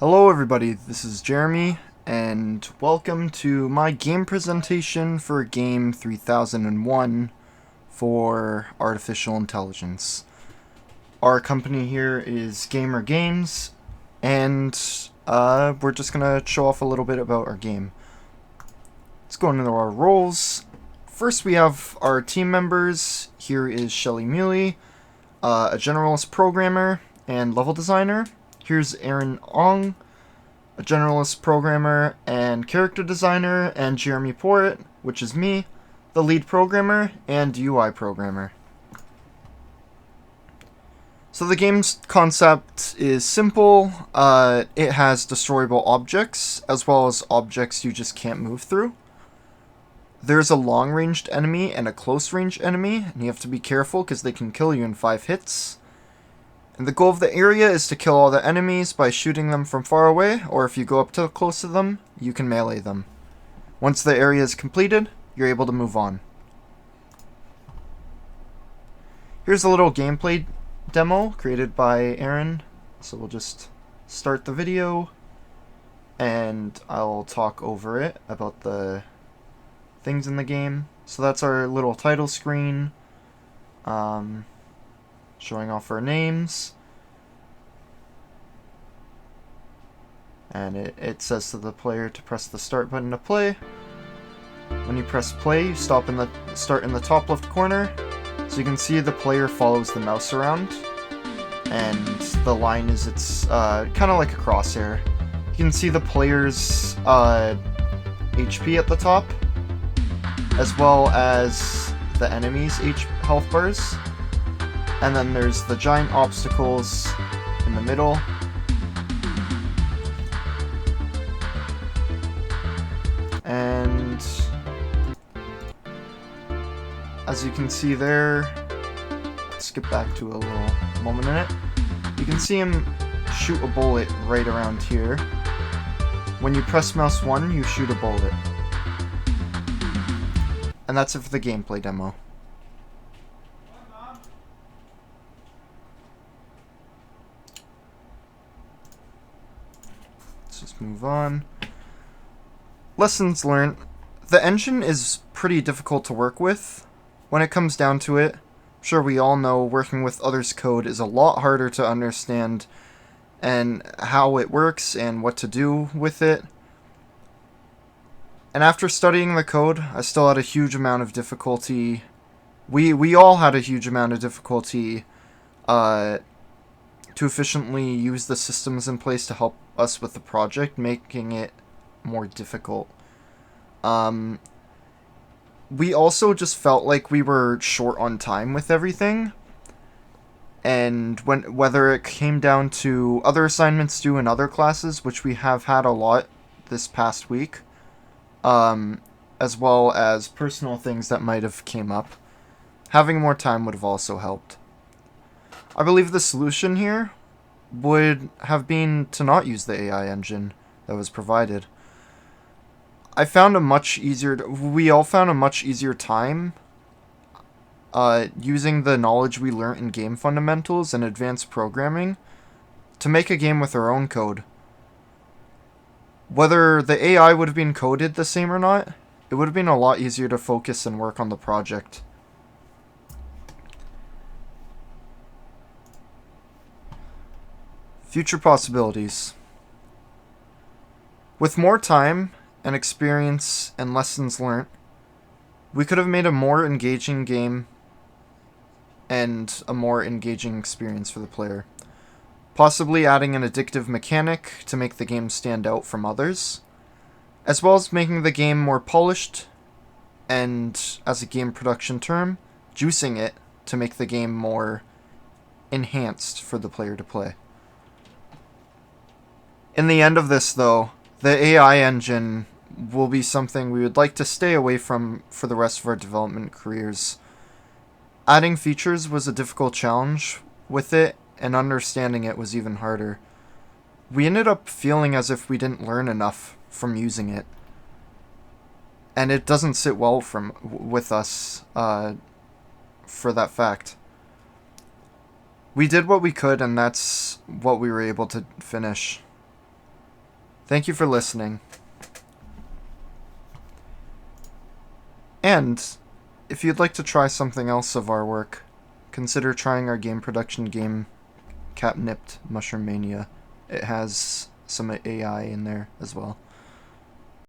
Hello everybody, this is Jeremy, and welcome to my game presentation for Game 3001 for Artificial Intelligence. Our company here is Gamer Games, and we're just gonna show off a little bit about our game. Let's go into our roles. First we have our team members. Here is Shelly Muley, a generalist programmer and level designer. Here's Aaron Ong, a generalist programmer and character designer, and Jeremy Porritt, which is me, the lead programmer and UI programmer. So the game's concept is simple. It has destroyable objects, as well as objects you just can't move through. There's a long-ranged enemy and a close-range enemy, and you have to be careful because they can kill you in 5 hits. And the goal of the area is to kill all the enemies by shooting them from far away, or if you go up too close to them, you can melee them. Once the area is completed, you're able to move on. Here's a little gameplay demo created by Aaron. So we'll just start the video, and I'll talk over it about the things in the game. So that's our little title screen. Showing off our names, and it says to the player to press the start button to play. When you press play, you start in the top left corner, so you can see the player follows the mouse around, and the line is kind of like a crosshair. You can see the player's HP at the top, as well as the enemy's health bars. And then there's the giant obstacles in the middle. And as you can see there, let's skip back to a little moment in it. You can see him shoot a bullet right around here. When you press mouse 1, you shoot a bullet. And that's it for the gameplay demo. Just move on. Lessons learned. The engine is pretty difficult to work with. When it comes down to it, I'm sure we all know working with others' code is a lot harder to understand and how it works and what to do with it. And after studying the code, I still had a huge amount of difficulty. We all had a huge amount of difficulty to efficiently use the systems in place to help us with the project, making it more difficult. We also just felt like we were short on time with everything, and whether it came down to other assignments due in other classes, which we have had a lot this past week, as well as personal things that might have came up, having more time would have also helped. I believe the solution here would have been to not use the AI engine that was provided. We all found a much easier time using the knowledge we learned in game fundamentals and advanced programming to make a game with our own code. Whether the AI would have been coded the same or not, it would have been a lot easier to focus and work on the project. Future possibilities. With more time and experience and lessons learned, we could have made a more engaging game and a more engaging experience for the player. Possibly adding an addictive mechanic to make the game stand out from others, as well as making the game more polished and, as a game production term, juicing it to make the game more enhanced for the player to play. In the end of this, though, the AI engine will be something we would like to stay away from for the rest of our development careers. Adding features was a difficult challenge with it, and understanding it was even harder. We ended up feeling as if we didn't learn enough from using it, and it doesn't sit well with us for that fact. We did what we could, and that's what we were able to finish. Thank you for listening. And if you'd like to try something else of our work, consider trying our game production game, Catnipped Mushroom Mania. It has some AI in there as well.